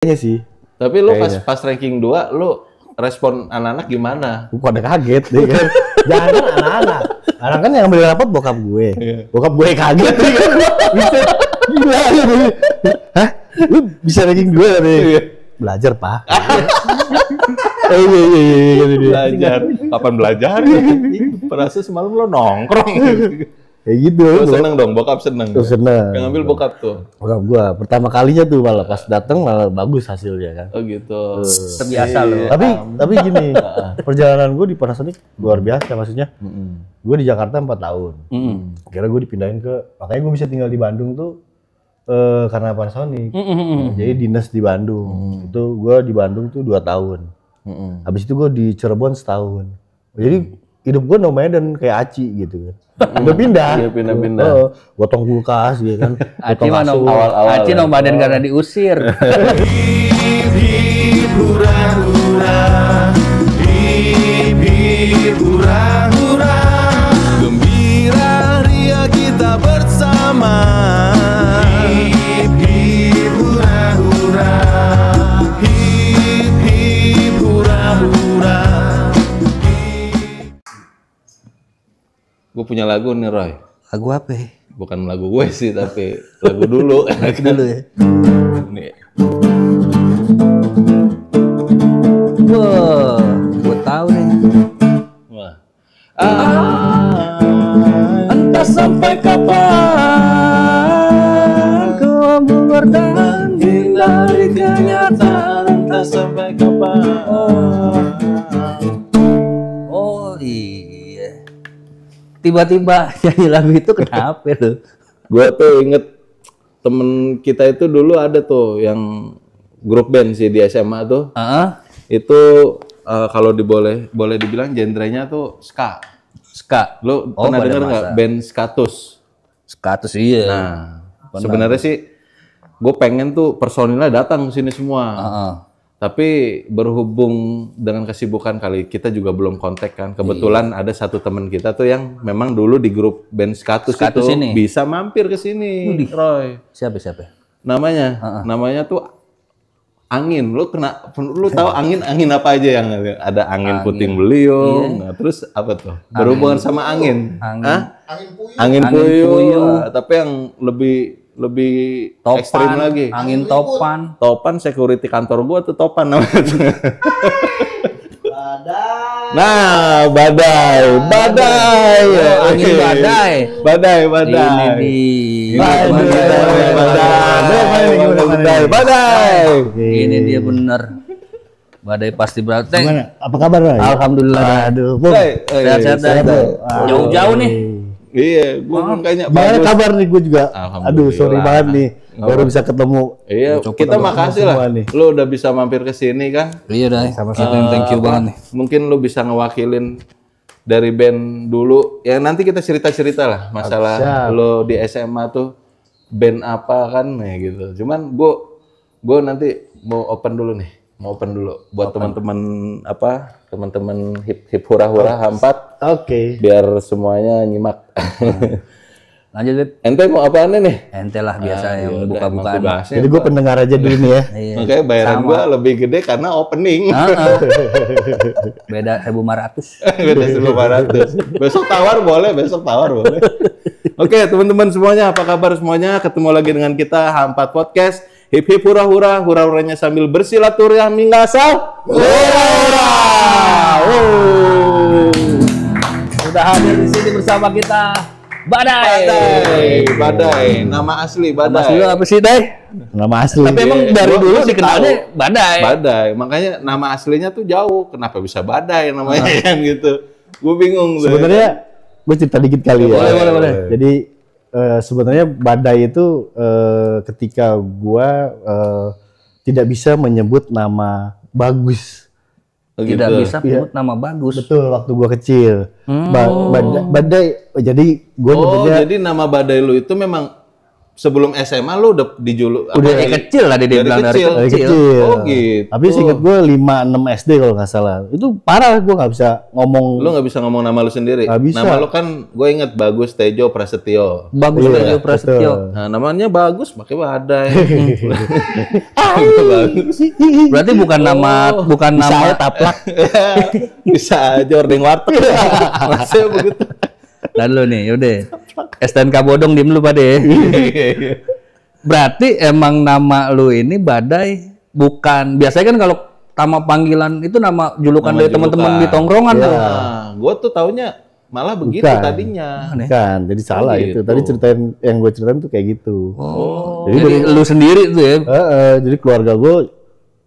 Kayaknya sih. Tapi lu Kayaknya. pas ranking 2, lu respon anak-anak gimana? Gue pada kaget deh kan. Jangan anak-anak. Anak kan yang ambil rapot bokap gue. Bokap gue kaget deh kan. Bisa gila gitu. Hah? Lu bisa ranking 2 tadi? Belajar, Pak. Iya. Belajar. Kapan belajar? Perasa semalam lo nongkrong. Kayak gitu. Lu seneng dong, bokap seneng. Tuh seneng. Yang ambil bokap tuh. Bokap gua pertama kalinya tuh malah pas dateng malah bagus hasilnya kan. Oh gitu. Terbiasa lo. Tapi gini, perjalanan gue di Panasonic luar biasa maksudnya. Gue di Jakarta 4 tahun. Akhirnya gue dipindahin makanya gue bisa tinggal di Bandung tuh karena Panasonic. Jadi dinas di Bandung. Itu gue di Bandung tuh 2 tahun. Habis itu gue di Cirebon setahun. Jadi hidup gue nomaden kayak Aci gitu kan. Udah pindah. Iya, pindah-pindah. Gotong kulkas gitu kan. Aci mah awal-awal Aci nomaden karena diusir. Hip hura-hura, hip hura-hura, gembira ria kita bersama. Hip hura-hura, hip hura-hura. Gue punya lagu nih, Roy. Lagu apa ya? Bukan lagu gue sih, tapi lagu dulu. Dulu ya. Nih. Wah, gue tahu nih. Wah. Entah sampai kapan kau bertahan dari kenyataan. Entah sampai kapan. Oh iya. Tiba-tiba nyanyi lagu itu kenapa lo? Gue tuh inget temen kita itu dulu ada tuh yang grup band sih di SMA tuh. Itu kalau boleh dibilang genrenya tuh ska. Ska. Lu Oh, pernah pada denger nggak masa. band Skatus? Skatus iya. Nah, sebenarnya sih gue pengen tuh personilnya datang ke sini semua. Tapi berhubung dengan kesibukan kali kita juga belum kontak kan. Kebetulan ada satu teman kita tuh yang memang dulu di grup band Skatus itu ini. bisa mampir ke sini, Roy. Siapa? Namanya tuh Angin. Lu tahu angin apa aja yang ada angin puting beliung. Nah, terus apa tuh? Berhubungan sama angin. Angin puyuh. Tapi yang lebih ekstrim lagi. Angin topan. Topan security kantor gua tuh Topan namanya. Nah, badai. Angin badai. Badai. Ini dia bener. Badai pasti berat. Gimana? Apa kabar, Ray? Alhamdulillah. Aduh, Sehat-sehat. Jauh-jauh nih. Iya, gua kayaknya Gimana bagus. kabar nih gue juga? Alhamdulillah. Aduh, sorry banget nih. Baru bisa ketemu. Iya, Coba kita ketemu makasih semua lah. nih. Lu udah bisa mampir ke sini kan. Iya dah. Sama-sama. Thank you banget nih. Mungkin lu bisa ngewakilin dari band dulu. Ya nanti kita cerita-cerita lah masalah Siap. lu di SMA tuh band apa kan ya gitu. Cuman gua nanti mau open dulu buat teman-teman teman-teman hip hura-hura hampat Oke. biar semuanya nyimak. Lanjut, Beb. Ente mau apaan nih? Ente lah biasa yang Yaudah, buka-bukaan. emang tugasnya Jadi gue pendengar aja dulu nih ya. Iya. makanya bayaran gua lebih gede karena opening. Beda 1.500. Beda 1.500. Besok tawar boleh. Oke, teman-teman semuanya, apa kabar semuanya? Ketemu lagi dengan kita H4 Podcast. Hip hip hura-hura, hura-huranya sambil bersilaturahmi ngasal. Hura-hura. Sudah hadir di sini bersama kita Badai. Nama asli Mas Badai. dulu apa sih, Day? Nama asli. Tapi emang dari Gua dulu sih dikenalnya tahu. Badai. Badai. Makanya nama aslinya tuh jauh. Kenapa bisa Badai namanya kan gitu? Gue bingung tuh. Sebenarnya gue cerita dikit kali ya. Boleh. Jadi sebenarnya badai itu ketika gue tidak bisa menyebut nama bagus. Tidak Gitu. bisa menyebut nama bagus. Betul, waktu gue kecil. Badai. Jadi gue nyebutnya Jadi nama Badai lu itu memang sebelum SMA lu udah dijuluk Dari kecil lah dia bilang dari kecil. Dari kecil. kecil. Oh gitu. Tapi seinget gue 5-6 SD kalau nggak salah. Itu parah, gue nggak bisa ngomong. Lu nggak bisa ngomong nama lu sendiri. Nggak bisa. Nama lu kan gue inget Bagus Tejo Prasetyo. Bagus Iya, Tejo Prasetyo. Nah, namanya bagus pakai badai. Bagus. Berarti bukan nama Bisa aja taplak. Bisa aja ordeng warteg. Masih begitu. Dan lu nih, yaudah. STNK bodong diem lu pada ya. Berarti emang nama lu ini Badai bukan, biasanya kan kalau nama panggilan itu nama julukan Nama dari teman-teman julukan. di tongkrongan tuh. Nah, gue tuh taunya malah begitu Bukan. tadinya. Kan, jadi salah gitu. itu. Tadi yang gue ceritain tuh kayak gitu. Oh, jadi lu sendiri tuh ya. Jadi keluarga gue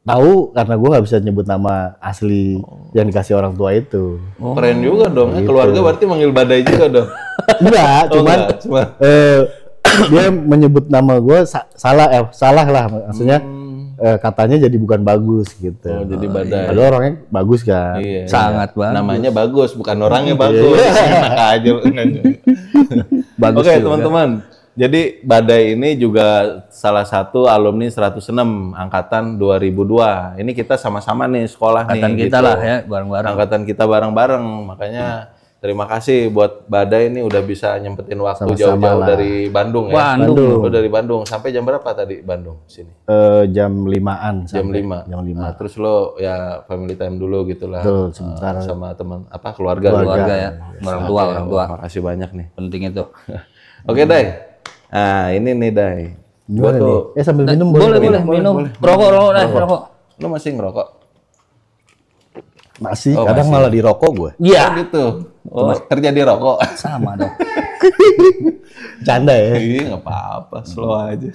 tahu karena gue nggak bisa nyebut nama asli yang dikasih orang tua itu. Keren juga dong. Keluarga berarti manggil Badai juga dong. Enggak, Oh, cuman enggak, cuma dia menyebut nama gue salah lah, maksudnya katanya jadi bukan Bagus gitu. oh, jadi Badai. Padahal orangnya bagus kan. Iya. Sangat banget. Namanya bagus, bukan orangnya bagus. Enak aja. Bagus Oke, juga. teman-teman. Jadi Badai ini juga salah satu alumni 106 angkatan 2002. Ini kita sama-sama nih sekolah Angkatan nih. kita gitu. lah ya, bareng-bareng. Angkatan kita bareng-bareng. Makanya terima kasih buat Badai ini udah bisa nyempetin waktu Sama-sama jauh-jauh lah. dari Bandung ya. Bandung. Lu dari Bandung. Sampai jam berapa tadi Bandung sini? Jam 5-an Jam sampai 5. Jam 5. Nah, terus lo ya family time dulu gitu lah. Betul, sebentar. Sama teman keluarga. Keluarga ya, orang tua, Oke, orang tua. Makasih banyak nih. Penting itu. Oke, Dai. Nah, ini nih, Dai. Gua Gimana tuh nih? Sambil minum Boleh minum. Rokok, rokok. lo masih ngerokok? Masih, Oh, kadang masih. malah di rokok gue. Iya. Oh, gitu. Oh, kerja di rokok. Sama dong. Canda ya. Iya, nggak apa-apa, slow aja.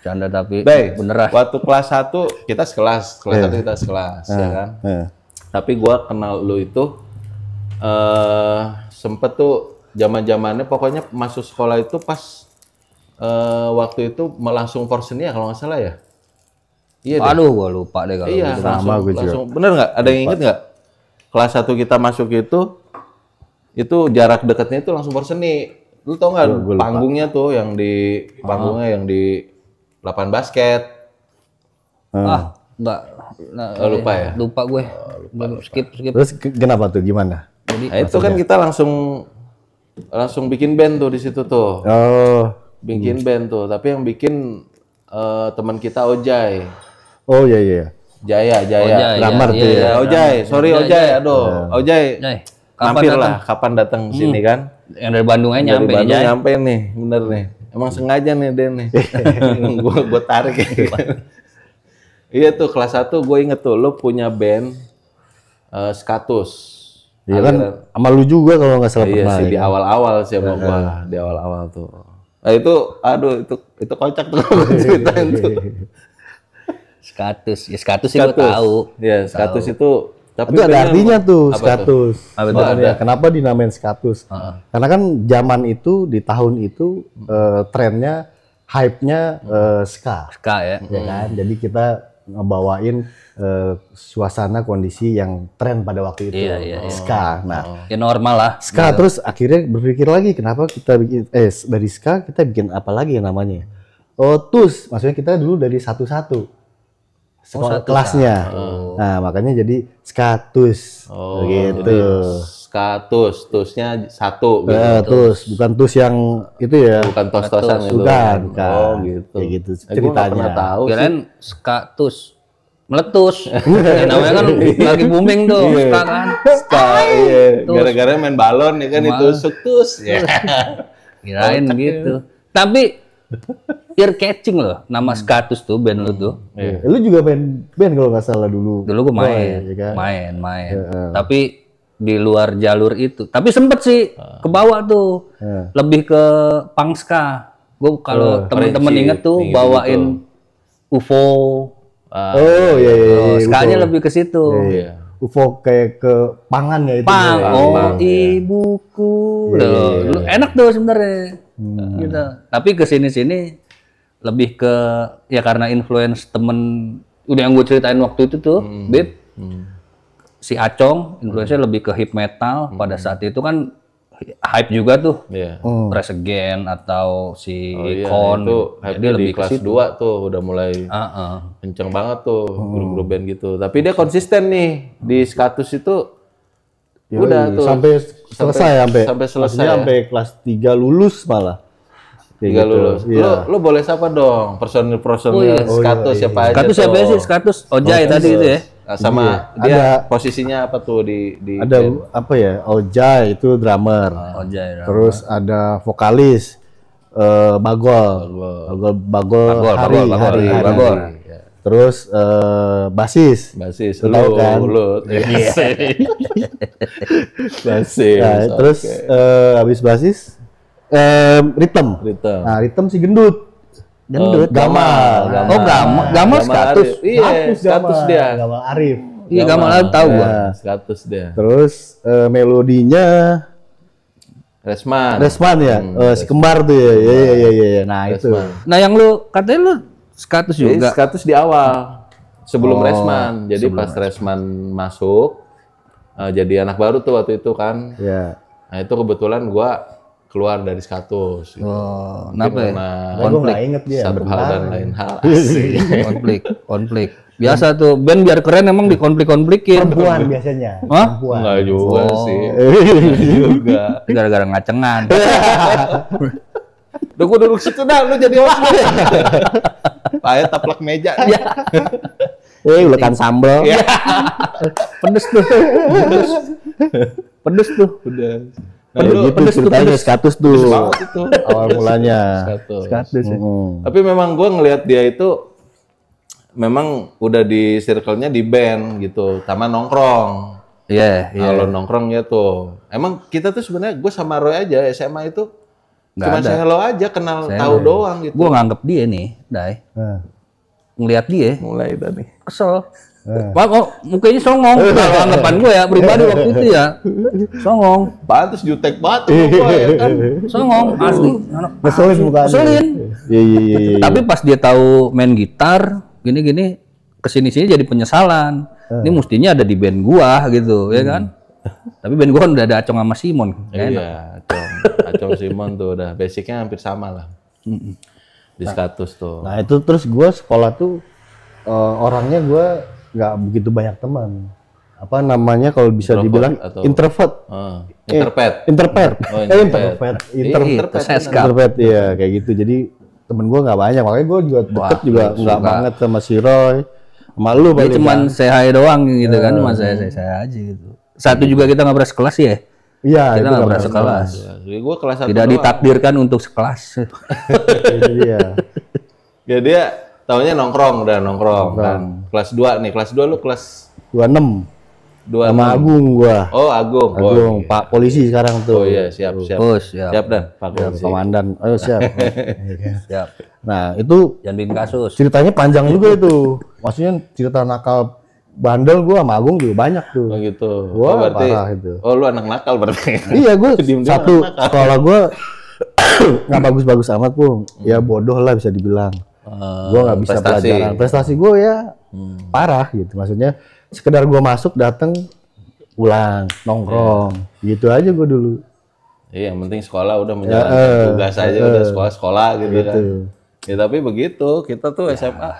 Canda tapi Dai, beneran. waktu kelas 1 kita sekelas, kelas 1 kita sekelas, ya kan? Tapi gua kenal lu itu sempet tuh zaman-zamannya pokoknya masuk sekolah itu pas waktu itu langsung Porsenia kalau nggak salah ya. Iya deh. Aduh, gua lupa deh kalau Iya, gitu. sama gue juga. langsung. Bener nggak? Ada yang inget nggak? Kelas 1 kita masuk itu jarak dekatnya itu langsung Porseni. Lu tau nggak Gua lupa. panggungnya tuh yang di lapangan basket. Ah, enggak. Nah, lupa ya? Lupa gue. Skip. Terus kenapa tuh? Gimana? Nah, itu kan kita langsung bikin band tuh di situ tuh. Oh, Bikin band tuh, tapi yang bikin teman kita Ojai. oh iya. Jaya. Drummer tuh ya. Ya, Ojai, sorry Ojai, aduh. Ojai, Jai, mampir lah, kapan datang ke sini kan? Yang dari Bandung aja Dari nyampe nih, Bandung Jai. nyampe nih, bener nih. Emang sengaja nih Den nih. gua tarik. Iya tuh kelas 1 gue inget tuh, lu punya band Skatus. Iya kan, sama lu juga kalau nggak salah Iya pernah. sih di ya. awal-awal sih sama gua, di awal-awal tuh. Nah itu, aduh itu kocak tuh kalau ceritain tuh. Skatus. Ya skatus sih gue tahu. Iya, Skatus itu. Tapi Itu ada bandnya artinya tuh, apa skatus. Apa tuh? Makanya kenapa dinamain skatus? Karena kan zaman itu, di tahun itu, trennya, hype-nya ska. Ska ya. Ya kan? Jadi kita ngebawain suasana kondisi yang tren pada waktu itu. Iya. Ska. Nah, Ya normal lah. ska terus akhirnya berpikir lagi kenapa kita bikin dari ska kita bikin apa lagi yang namanya? Oh, TUS. Maksudnya kita dulu dari satu-satu. Sekolah kelasnya. Nah, makanya jadi skatus. Oh, gitu. jadi Skatus, tusnya 1 gitu. TUS, bukan TUS yang itu ya. Bukan tos-tosan itu. Bukan. Oh, gitu. Kayak gitu Gua nggak ceritanya. pernah tahu sih. Kirain skatus. Meletus. Ya, namanya kan lagi booming tuh, ska kan. Ska, iya. Gara-gara main balon ya kan ditusuk tus. Ya. Kirain gitu. Tapi ear catching loh, nama skatus tuh band lu tuh. Lu juga main band kalau nggak salah dulu. Dulu gue main, ya kan? main. Tapi di luar jalur itu. Tapi sempet sih ke bawah tuh. Lebih ke punk ska. Gue kalau temen-temen inget tuh gitu-gitu. bawain UFO. Oh iya. Ska-nya lebih ke situ. Iya. UFO kayak ke pangan ya itu. Pang, ya. oh ibuku. Loh, enak tuh sebenarnya. Gitu. Tapi ke sini-sini lebih ke ya karena influence temen udah yang gue ceritain waktu itu tuh, Bib. Si Acong influence-nya lebih ke hip metal. Pada saat itu kan hype juga tuh. Iya. Rise Again atau si Oh iya, Kon. itu Jadi hype-nya di lebih ke kelas situ. 2 tuh udah mulai kenceng banget tuh grup-grup band gitu. Tapi dia konsisten nih di Skatus itu udah tuh sampai selesai sampai selesai. maksudnya Ya? sampai kelas 3 lulus malah. Kayak Tiga gitu. lulus. Iya. Lu boleh siapa dong? Personil Skatus siapa aja Skatus tuh? siapa sih? Skatus Ojai tadi itu ya. Nah, sama Iya. dia Ada- posisinya apa tuh di Ada band? apa ya? Ojai itu drummer. Ojai. Terus ada vokalis Bagol. Hari. Bagol. Terus basis. Basis. Lu tahu kan? Lu. Basis. Nah, terus habis basis Ritem. Ritem. Nah, Ritem si gendut. Gamal. Oh, Gamal Skatus. Arif. Iya, Skatus dia. Gamal Arif. Iya, Gamal tahu gua. Ya, Skatus dia. Terus melodinya Resman. Resman ya, si kembar tuh ya. Iya. Nah, itu. Resman. Nah, yang lu katanya lu Skatus Jadi juga. Skatus di awal sebelum Resman. Jadi pas Resman masuk jadi anak baru tuh waktu itu kan. Ya. Nah, itu kebetulan gua keluar dari Skatus. Gitu. Oh, kenapa ya? Karena Gue nggak inget dia. satu hal bentar. dan lain hal. Asik. konflik. Biasa tuh band biar keren emang dikonflik-konflikin. Perempuan biasanya. Hah? Enggak juga sih. juga. Gara-gara ngacengan. Udah gua duduk situ dah, lu jadi host deh. Payah taplak meja. Ulekan sambal. Pedes tuh. Pedes tuh. Udah. Nah, Nah, lu gitu ceritanya Skatus tuh. banget itu. Awal mulanya. Skatus. ya. Tapi memang gue ngelihat dia itu memang udah di circle-nya di band gitu, sama nongkrong. Iya, Kalau nongkrong ya tuh. Emang kita tuh sebenarnya gue sama Roy aja SMA itu Nggak cuma ada. hello aja, kenal tahu doang gitu. Gua nganggep dia nih, Dai. Nah. Ngelihat dia, Mulai dah nih. kesel. Pak, mukanya songong. Kalau anggapan gue ya, pribadi waktu itu ya. Songong. Pantes jutek banget tuh gue ya kan. Songong, asli. Ngeselin mukanya. Ngeselin. Iya. Tapi pas dia tahu main gitar, gini-gini, kesini-sini jadi penyesalan. Ini mestinya ada di band gua gitu, ya kan? Tapi band gua kan udah ada Acong sama Simon. Nggak enak. Iya, Acong Simon tuh udah basicnya hampir sama lah. Di Skatus tuh. Nah, itu terus gue sekolah tuh orangnya gue nggak begitu banyak teman. Apa namanya kalau bisa Introvert dibilang atau- introvert. Interpret. Introvert. Oh, introvert. Introvert. Seskap. Introvert, iya kayak gitu. Jadi temen gue nggak banyak, makanya gue juga deket juga nggak banget sama si Roy, sama lu Dia paling cuman kan. say hi doang gitu kan, cuma saya aja gitu. Satu juga kita nggak pernah sekelas ya. Iya, Kita itu nggak nggak pernah sekelas. Ya, jadi gue kelas 1 Tidak ditakdirkan untuk sekelas. Itu dia. Ya dia taunya nongkrong kan. Kelas 2 nih, kelas 2 lu kelas 26 2 sama Agung gua. Oh, Agung. Agung, Pak Polisi sekarang tuh. Oh iya, siap. Bos, siap. Siap dan Pak Ya, Polisi. komandan. Ayo siap. Siap. Nah, itu Jangan bikin kasus. ceritanya panjang juga itu. Maksudnya cerita nakal bandel gua sama Agung juga banyak tuh. Oh gitu. Wah, Oh, berarti parah itu. Oh, lu anak nakal berarti. Iya, gue Diem-diem satu sekolah gue nggak bagus-bagus amat pun, ya bodoh lah bisa dibilang. Gue nggak bisa prestasi. pelajaran. Prestasi gue ya parah gitu. Maksudnya sekedar gue masuk datang pulang nongkrong gitu aja gue dulu. Iya, yang penting sekolah udah menjalankan tugas aja udah sekolah gitu kan. Ya tapi begitu, kita tuh SMA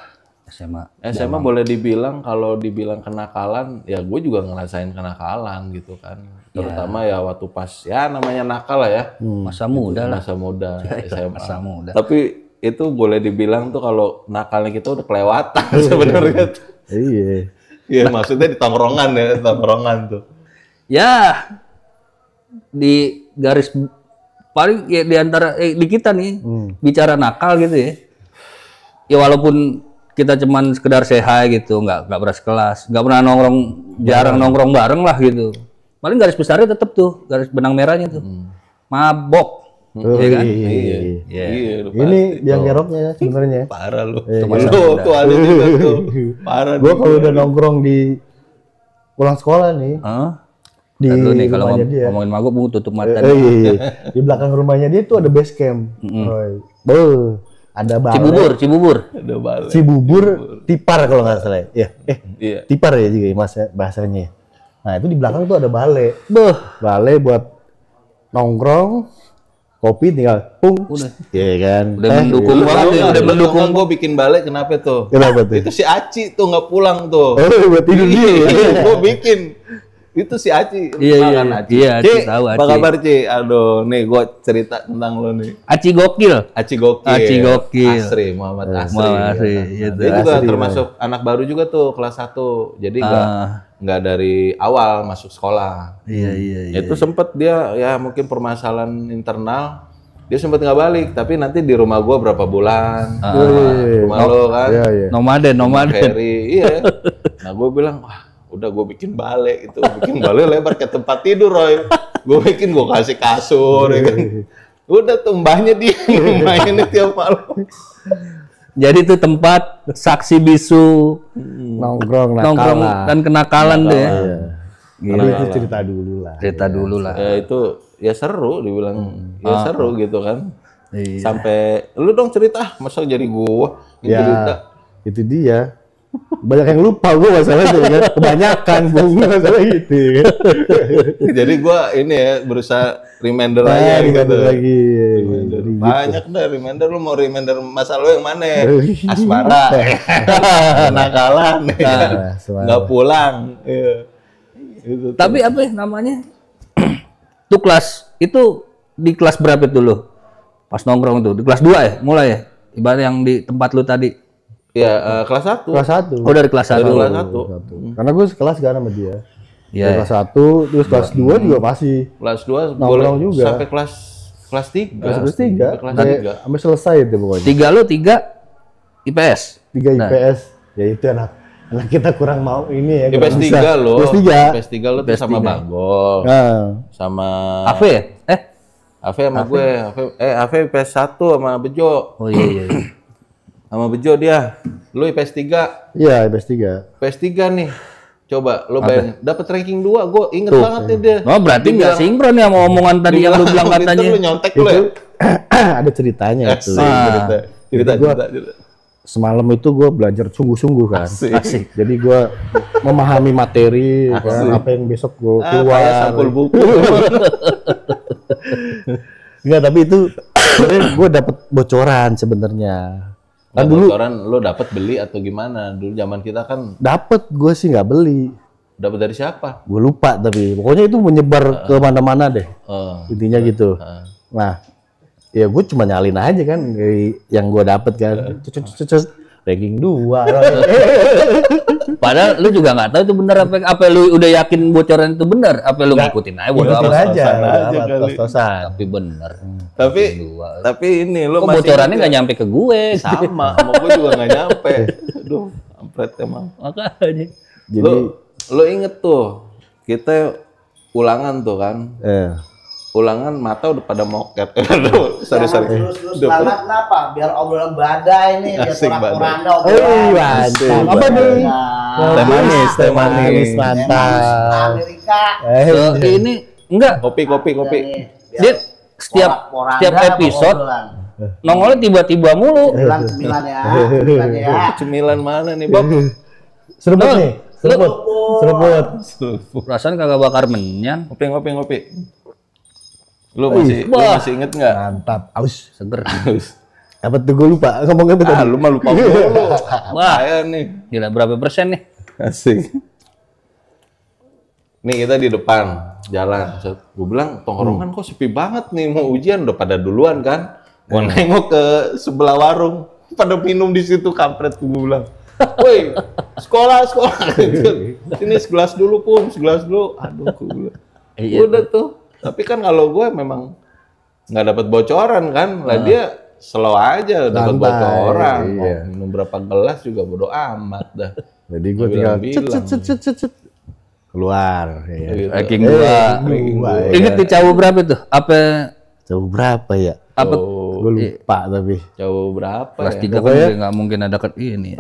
boleh dibilang kalau dibilang kenakalan, ya gue juga ngerasain kenakalan gitu kan. Terutama ya waktu pas ya namanya nakal lah ya. Masa muda lah. Masa muda SMA. Masa muda. Tapi itu boleh dibilang tuh kalau nakalnya kita udah kelewatan sebenarnya. Iya. Iya, maksudnya di tongkrongan tuh. Ya di garis paling ya di antara di kita nih bicara nakal gitu ya. Ya walaupun kita cuman sekedar say hi gitu, nggak pernah sekelas, nggak pernah nongkrong, jarang nongkrong bareng lah gitu. Paling garis besarnya tetap tuh, garis benang merahnya tuh. Mabok. Oh, Iya kan? iya. Iya, udah Ini yang geroknya sebenarnya. parah lu. Iya, Lu tuh ada juga tuh. Parah Gue nih. kalau udah nongkrong di pulang sekolah nih Hah? di Dulu nih kalau rumahnya dia. ngomongin mabok bu tutup mata. Iya. Di belakang rumahnya dia tuh ada base camp. Roy. Ada balai. Cibubur. Ada balik. Cibubur tipar kalau nggak salah. Ya. Iya. Tipar ya juga ya, mas bahasanya. Nah itu di belakang tuh ada balai. Balai buat nongkrong, kopi tinggal pung. Udah. Iya kan. Udah mendukung banget ya, udah mendukung. Gue bikin balik kenapa tuh? Kenapa tuh? Itu si Aci tuh nggak pulang tuh. Oh, buat tidur dia. Gue bikin. Itu si Aci. Iya, Kenal iya. kan Aci? Iya, Aci Ci, tahu, apa Aci. kabar Ci? Aduh, nih gue cerita tentang lo nih. Aci gokil. Aci gokil. Aci gokil. Asri, Muhammad Asri. Muhammad Asri, Ya, gitu. dia juga Asri, termasuk anak baru juga tuh kelas 1. Jadi nggak dari awal masuk sekolah. Iya. Itu sempet dia ya mungkin permasalahan internal. Dia sempet nggak balik, tapi nanti di rumah gua berapa bulan. Rumah lo kan. Iya. Nomaden. Ferry, iya. Nah gue bilang, wah udah gue bikin balik itu, bikin balik lebar ke tempat tidur Roy. Gue bikin gue kasih kasur, ya kan. Udah tuh mbahnya dia mainin tiap malam. Jadi itu tempat saksi bisu Nongkrong nongkrong nakalan. dan kenakalan tuh ya. Tapi itu cerita dulu lah. Cerita dulu lah. Ya itu ya seru dibilang, ya seru gitu kan. Iya. Sampai lu dong cerita, masa jadi gua yang cerita. Ya, itu dia. Banyak yang lupa gue masalah itu kan. Kebanyakan bunga masalah gitu. Jadi gua ini ya berusaha reminder aja gitu. Lagi. Banyak dah reminder, lu mau reminder masa lu yang mana? Asmara, nakalan, nggak pulang. Iya. Itu tuh. Tapi apa ya namanya? Tuh kelas itu di kelas berapa itu lo? Pas nongkrong tuh di kelas 2 ya mulai ya? Ibarat yang di tempat lu tadi. Ya kelas 1. Kelas 1. Oh dari kelas 1. Kelas 1. Karena gue sekelas kan sama dia. Iya. Kelas 1, terus kelas 2 juga masih. Kelas 2 Nongkrong boleh juga. sampai kelas 3. Kelas 3. Kelas Sampai selesai itu pokoknya. 3 lu 3 IPS. 3 IPS. Ya itu anak kita kurang mau ini ya. IPS 3 lo. IPS 3. IPS 3 lo tuh sama Bagol. Nah, Sama AV ya? Ave sama gue. Ave IPS 1 sama Bejo. Oh iya. Sama Bejo dia. Lu IPS 3. iya IPS 3. IPS 3 nih. Coba lo bayangin dapat ranking 2. Gue inget banget nih dia. Oh berarti nggak sinkron ya sama omongan tadi yang lu bilang katanya. Lu nyontek lu ya. Ada ceritanya itu. Cerita. Semalam itu gue belajar sungguh-sungguh kan. Asik. Jadi gue memahami materi kan, apa yang besok gue keluar. Kayak sampul buku. Enggak, tapi itu sebenarnya gue dapat bocoran sebenarnya. Kan dulu bocoran lo dapat beli atau gimana? Dulu zaman kita kan dapat, gue sih nggak beli. dapat dari siapa? Gue lupa tapi pokoknya itu menyebar ke mana-mana deh. Intinya gitu. Nah, ya gue cuma nyalin aja kan dari yang gue dapet kan. Ranking 2. Padahal lu juga nggak tahu itu benar apa lu udah yakin bocoran itu benar, apa lu ngikutin aja bodo Ngikutin amat. aja, kali. tos-tosan. Tapi bener. Tapi ini lo Kok masih bocorannya nggak nyampe ke gue? sama gue juga nggak nyampe. Aduh, ampret emang. Makanya. Jadi Lo inget tuh, kita ulangan tuh kan. Ulangan mata udah pada moket. Aduh, sorry. Terus semangat kenapa? Biar obrolan badai nih, biar Asik, porak-poranda mantap. Apa nih? Teh manis, mantap. Amerika. So, ini enggak Kopi. dia setiap episode nongolnya tiba-tiba mulu. 9 ya. 9 ya. Cemilan mana nih, Bob? Seruput nih. Seruput. Perasaan kagak bakar menyan. Ngopi. Lu masih inget nggak? Mantap. Aus. Seger. Apa tuh gue lupa. Ngomongnya apa tadi? Lu mah lupa mulu. Wah. Saya nih. Gila berapa persen nih? Asik. Nih kita di depan jalan. Gue bilang tongkrongan kok sepi banget nih, mau ujian udah pada duluan kan. Gue nengok ke sebelah warung, pada minum di situ kampret. Gue bilang, woi sekolah. Sini segelas dulu Pum, segelas dulu. Aduh, gue bilang. Udah tuh. Tapi kan kalau gue memang nggak dapat bocoran kan, lah dia slow aja dapat bocoran. Iya. Mau minum berapa gelas juga bodo amat dah. Jadi gue tinggal cet keluar. Ranking 2. Ingat di cawu berapa tuh? Apa Jauh berapa ya? apa Gue lupa tapi. Jauh berapa kelas 3 ya? kan Pokoknya- udah nggak mungkin ada ini.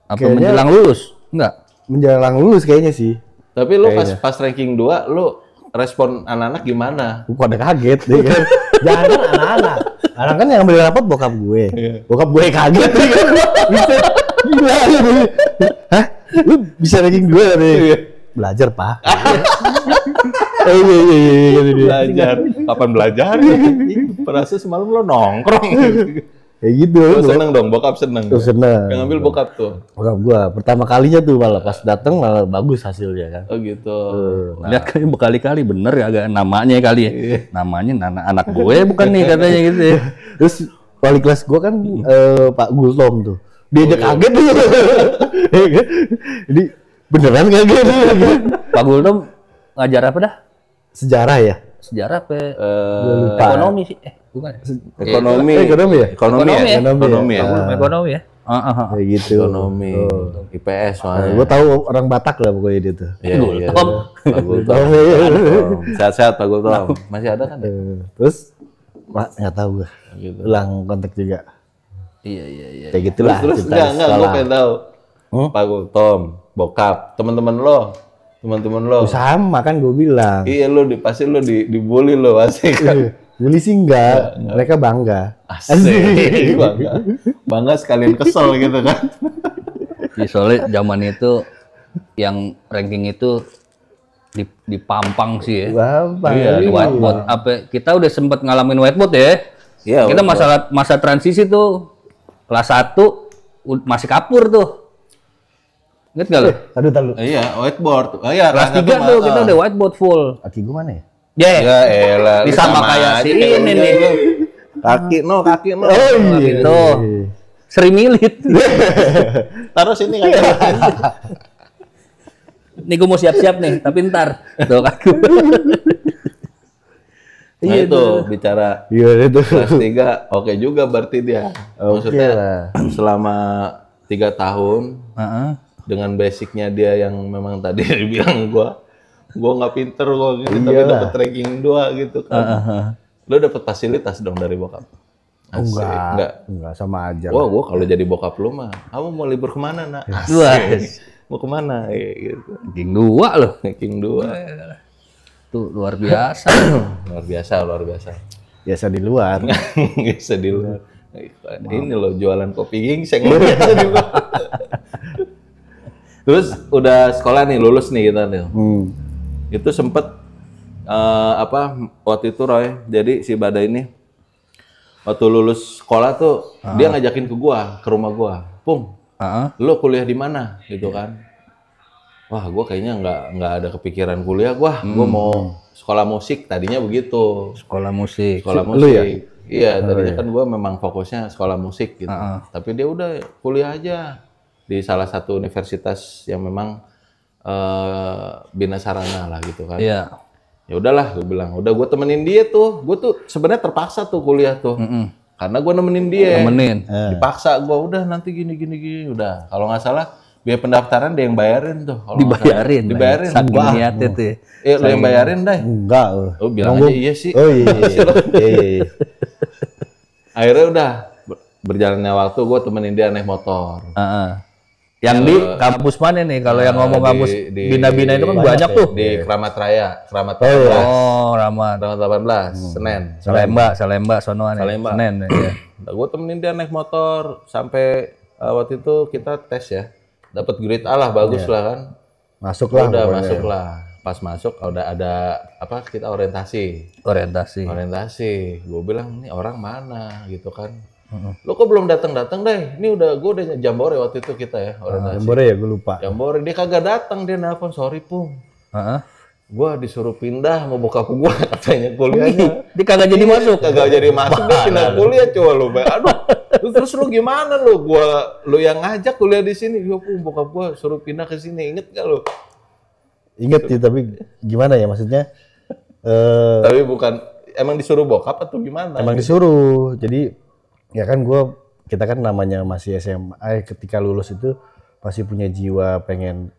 Apa kayaknya- menjelang lulus? Enggak. Menjelang lulus kayaknya sih. Tapi lu pas ranking 2, lu respon anak-anak gimana? Gue pada kaget deh kan. Jangan anak-anak. Anak kan yang ambil rapat bokap gue. Bokap gue kaget deh kan. Bisa gila gitu. Hah? Lu bisa ranking 2 nih? Belajar, Pak. Iya Belajar. Kapan belajar? Perasa semalam lo nongkrong. kayak gitu. Lo seneng dong, bokap seneng. Tuh seneng. Yang ambil bokap tuh. Bokap gua pertama kalinya tuh malah pas datang malah bagus hasilnya kan. Oh gitu. Lihat kan berkali-kali bener agak namanya kali ya. Namanya anak gue bukan nih katanya gitu ya. Terus wali kelas gua kan Pak Gultom tuh. Dia kaget tuh. Jadi beneran kaget. Pak Gultom ngajar apa dah? Sejarah ya? Sejarah apa? lupa. Ekonomi sih. Bukan. Ekonomi. Ekonomi ya? Ekonomi ya? Ekonomi ya? Ekonomi ya. Kayak gitu. Ekonomi. IPS soalnya. Gue tahu orang Batak lah pokoknya dia tuh. Iya, iya. Gultom. Pak Gultom. Sehat-sehat Pak Gultom. Masih ada kan? Terus nggak tahu gue. Gitu. Ulang kontak juga. Iya. Kayak gitulah. Terus cerita enggak, gue pengen tahu. Pak Gultom, bokap, teman-teman lo. Sama kan gue bilang. Iya lo pasti lo dibully lo pasti kan. Bully sih enggak. Mereka bangga. Asik. Bangga sekalian kesel gitu kan. Ya, soalnya zaman itu yang ranking itu di Pampang sih ya. Bapak. Iya, Whiteboard. Apa kita udah sempat ngalamin whiteboard ya? Iya. Kita masa transisi tuh kelas 1 masih kapur tuh. Ingat nggak lo? Aduh. Iya, whiteboard. Oh iya, Kelas 3 tuh kita udah whiteboard full. Kaki gue mana ya? Ya elah. Ini sama kayak si ini nih. Kaki no. Oh Gitu. Sri Milit. Taruh sini kan. Nih gue mau siap-siap nih, tapi ntar. Tuh kaki. Nah itu bicara Iya itu. kelas 3 oke juga berarti dia. Maksudnya lah. selama 3 tahun dengan basicnya dia yang memang tadi dibilang gua nggak pinter kok gitu, tapi dapat ranking 2 gitu kan. Lo dapet fasilitas dong dari bokap? Asik. Enggak sama aja. Wah, gua kalau jadi bokap lu mah, kamu mau libur kemana nak? Wah. Mau kemana? Gitu. Ranking 2 loh. Ranking 2. Tuh luar biasa. luar biasa. Biasa di luar. Bisa di luar. Ini loh jualan kopi gingseng. Biasa di luar. Terus udah sekolah nih, lulus nih kita nih. Itu sempet waktu itu Roy, jadi si Badai ini waktu lulus sekolah tuh dia ngajakin ke rumah gua, Pung, lu kuliah di mana gitu kan? Wah, gua kayaknya nggak ada kepikiran kuliah, gua mau sekolah musik tadinya begitu. Sekolah musik. Lu ya? Iya, tadinya kan gua memang fokusnya sekolah musik gitu. Tapi dia udah kuliah aja di salah satu universitas yang memang Bina Sarana lah gitu kan. Iya. Ya udahlah, gue bilang, udah gue temenin dia tuh. Gue tuh sebenarnya terpaksa tuh kuliah tuh, karena gue nemenin dia. Dipaksa gue, udah nanti gini. Udah, kalau nggak salah biaya pendaftaran dia yang bayarin tuh. Dibayarin. Saking niatnya tuh. Lo yang bayarin deh. Enggak. Oh bilang aja iya sih. Oh iya. Akhirnya udah berjalannya waktu gue temenin dia naik motor. Yang di kampus mana nih? Kalau yang ngomong kampus Bina-Bina itu kan banyak tuh. Di Kramat Raya, Kramat 18. Oh, Ramat. Kramat 18, Senen. Salemba, sonoan. Salemba. Senen ya. Gue temenin dia naik motor sampai waktu itu kita tes ya. Dapat grade A lah, bagus lah kan. Masuk lah. Udah pokoknya. masuk lah. Pas masuk udah ada kita orientasi. Orientasi. Gue bilang ini orang mana gitu kan. Lo kok belum datang deh? Ini gue udah Jambore waktu itu kita ya orientasi. Jambore ya, gue lupa. Jambore dia kagak datang, dia nelfon, sorry Pung. Gue disuruh pindah mau bokap gue katanya kuliahnya. Dia kagak jadi masuk. Kagak jadi masuk, dia pindah kuliah coba lu. Aduh, terus lu gimana lu? Lu yang ngajak kuliah di sini. Ya Pung, bokap gue suruh pindah ke sini. Inget gak lu? Inget sih, tapi gimana ya maksudnya? Tapi bukan emang disuruh bokap atau gimana? Emang disuruh. Jadi ya kan kita kan namanya masih SMA, ketika lulus itu pasti punya jiwa pengen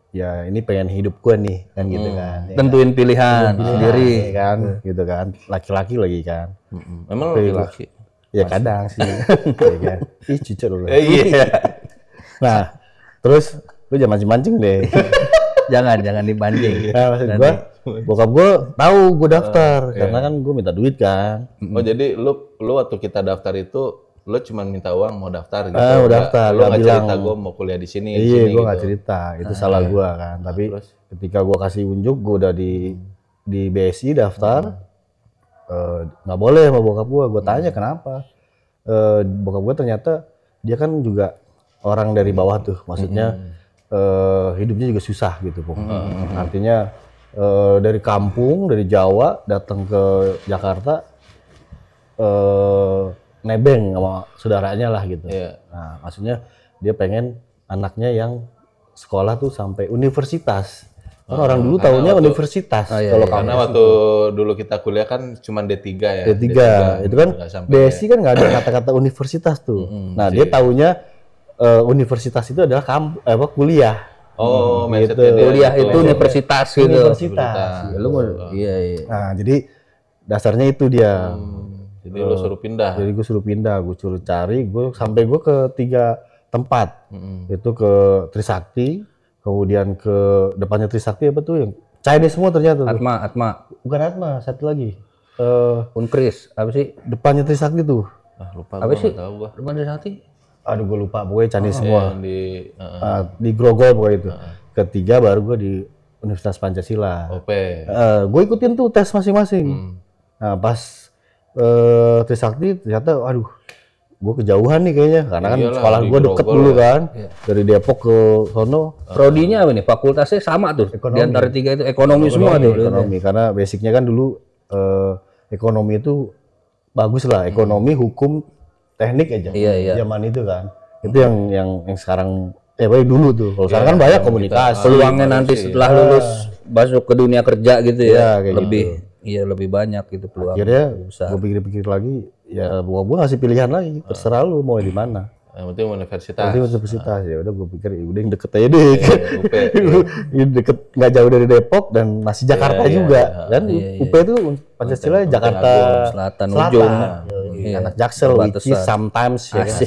hidup gue nih kan gitu kan. Ya Tentuin pilihan sendiri kan gitu kan. Laki-laki lagi kan. Emang laki-laki? Ya kadang sih. Ya kan. Ih cucu lu. Iya. Nah, terus lu jangan mancing-mancing deh. jangan dipancing. Nah, maksud gue, bokap gue tahu gue daftar karena kan gue minta duit kan. Oh jadi lu waktu kita daftar itu lo cuma minta uang mau daftar gitu? Mau daftar. Lo nggak cerita gue mau kuliah di sini? Iya, gue gitu. nggak cerita. Itu salah gue kan. Tapi ketika gue kasih unjuk, gue udah di BSI daftar, nggak boleh sama bokap gue tanya kenapa. Bokap gue ternyata dia kan juga orang dari bawah tuh, maksudnya hidupnya juga susah gitu, Pung. Artinya dari kampung, dari Jawa datang ke Jakarta, nebeng sama saudaranya lah gitu. Nah, maksudnya dia pengen anaknya yang sekolah tuh sampai universitas. Kan orang dulu taunya universitas. Kalau karena waktu dulu kita kuliah kan cuma D3 ya. D3 itu kan BSI kan nggak ada kata-kata universitas tuh. Nah, dia taunya universitas itu adalah kuliah. Oh, gitu. Kuliah itu universitas gitu. Universitas. Lu iya. Nah, jadi dasarnya itu dia. Jadi lu suruh pindah. Jadi gue suruh pindah, gue suruh cari, sampai gue ke 3 tempat. Itu ke Trisakti, kemudian ke depannya Trisakti apa tuh yang Chinese semua ternyata tuh. Atma. Bukan Atma, satu lagi. Unkris, apa sih? Depannya Trisakti tuh. Lupa Apa gua, sih? nggak tahu gua. Depan Trisakti? Aduh, gue lupa, pokoknya Chinese semua. Yang Di Grogol pokoknya itu. Ketiga baru gue di Universitas Pancasila. OP. Gue ikutin tuh tes masing-masing. Nah, pas Trisakti ternyata, aduh, gue kejauhan nih kayaknya, karena kan Iyalah, sekolah di gue deket Grogol dulu ya. kan, dari Depok ke sono. Prodinya apa nih? Fakultasnya sama tuh. Ekonomi. Di antara 3 itu ekonomi semua tuh. Ekonomi, karena basicnya kan dulu ekonomi itu bagus lah, ekonomi, hukum, teknik aja. Iya. Zaman itu kan, itu yang sekarang, baik dulu tuh. Kalau sekarang kan banyak komunikasi. Peluangnya nanti setelah lulus masuk ke dunia kerja gitu ya. Kayak Lebih gitu. Iya, lebih banyak gitu peluang. Akhirnya gue pikir-pikir lagi, ya gue ngasih pilihan lagi, terserah lu mau di mana. Yang penting universitas. Nanti universitas ya udah, gue pikir udah yang deket aja deh. UP. Ini deket, nggak jauh dari Depok dan masih Jakarta juga. Dan UP itu Pancasila Jakarta Selatan ujung. Iya. Anak Jaksel, which is sometimes ya kan.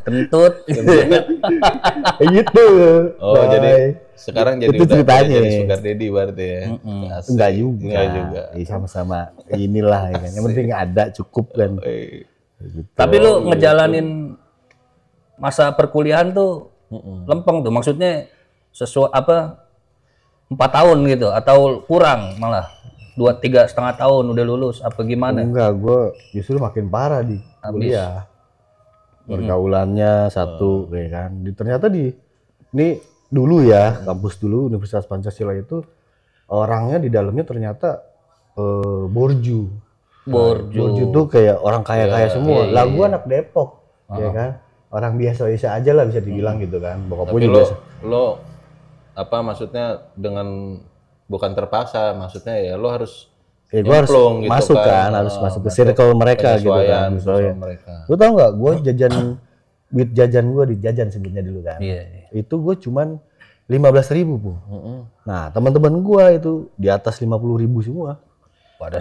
Kentut. Gitu. Oh, jadi sekarang jadi itu udah ceritanya. jadi sugar daddy berarti ya. Asik. Enggak juga. Enggak juga. Sama-sama inilah ya kan. Yang penting ada cukup kan. Gitu. Tapi lu ngejalanin masa perkuliahan tuh lempeng tuh. Maksudnya sesuai 4 tahun gitu atau kurang malah 2-3,5 tahun udah lulus apa gimana? Enggak, gue justru makin parah di kuliah. Pergaulannya satu, kayak kan. Ternyata ini dulu ya, kampus dulu Universitas Pancasila itu orangnya di dalamnya ternyata borju. Borju tuh kayak orang kaya-kaya semua. Lah gue anak Depok, ya kan. Orang biasa-biasa aja lah bisa dibilang gitu kan. Bokap gue juga. Lo apa maksudnya dengan bukan terpaksa, maksudnya ya lo harus gue harus gitu masuk kan, harus masuk ke circle mereka gitu kan. Lu tau nggak, gue duit jajan gue dijajan sebelumnya dulu kan. Itu gue cuman 15.000 Bu. Nah teman-teman gue itu di atas 50.000 semua. Pada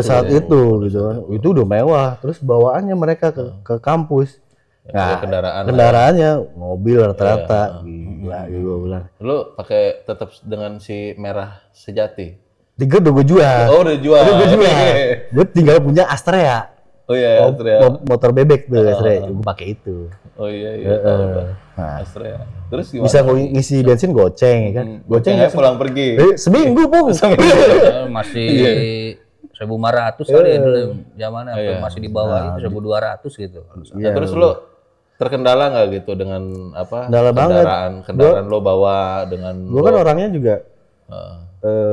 saat itu gitu kan. Itu udah mewah. Terus bawaannya mereka ke kampus. Nah, kendaraannya mobil rata-rata. Gila, gue bilang. Lu pakai tetap dengan si merah sejati? 3 udah gue jual. Oh, udah jual. Gue tinggal punya Astrea. Oh iya, Astrea. Motor bebek tuh Astrea. Gue pakai itu. Oh iya. Nah, Astrea. Terus gimana? Bisa ngisi bensin goceng ya kan. Gocengnya pulang pergi. Seminggu, Bung. Masih 1.500 kali ya dulu zamannya, masih di bawah itu 1.200 gitu. Nah, terus lo terkendala nggak gitu dengan apa? Kendaraan lo bawa dengan. Gue kan orangnya juga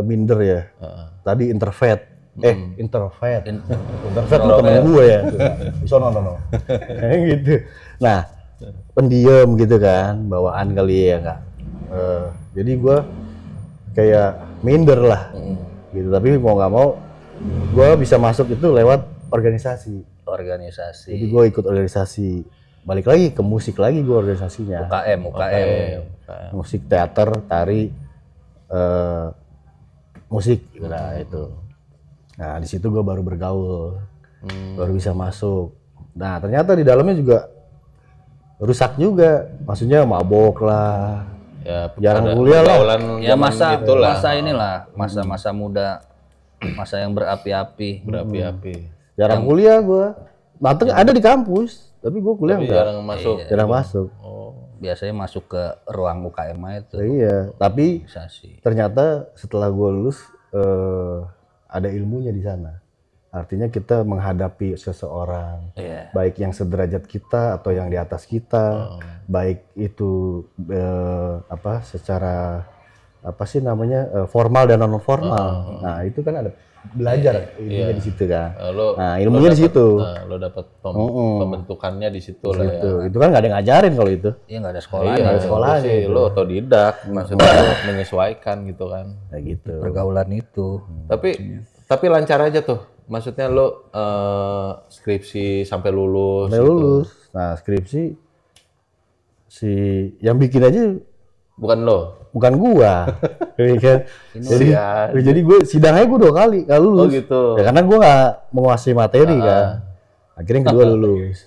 minder ya. Tadi introvert. Introvert tuh temen gue ya. Sono. Kayak gitu. Nah, pendiam gitu kan, bawaan kali ya nggak. Jadi gue kayak minder lah. Gitu. Tapi mau nggak mau, gue bisa masuk itu lewat organisasi. Jadi gue ikut organisasi. Balik lagi ke musik lagi gue organisasinya. UKM. Musik, teater, tari, musik, nah itu. Nah di situ gue baru bergaul, baru bisa masuk. Nah ternyata di dalamnya juga rusak juga, maksudnya mabok lah, ya, jarang kuliah lah. Ya masa inilah, masa muda, masa yang berapi-api. Jarang kuliah gue, ada di kampus, tapi gue kuliah enggak. Jarang masuk. Jarang masuk. biasanya masuk ke ruang UKM itu. Iya, tapi Bisa sih. ternyata setelah gue lulus ada ilmunya di sana. Artinya kita menghadapi seseorang, Iya. baik yang sederajat kita atau yang di atas kita, baik itu secara apa sih namanya formal dan non formal. Nah itu kan ada belajar ilmunya di situ kan. Nah ilmunya di situ. Lo dapat pembentukannya di situ lah ya. Itu kan nggak ada yang ngajarin kalau itu. Iya nggak ada sekolah. Iya, sekolahnya sih, lo otodidak, maksudnya lo menyesuaikan gitu kan. Kayak gitu. Pergaulan itu. Tapi lancar aja tuh. Maksudnya lo skripsi sampai lulus. Sampai lulus. Nah skripsi si yang bikin aja Bukan lo. bukan gua. Jadi gue sidangnya gue 2 kali nggak lulus. Oh gitu. Ya karena gua nggak menguasai materi kan. Akhirnya yang kedua lulus.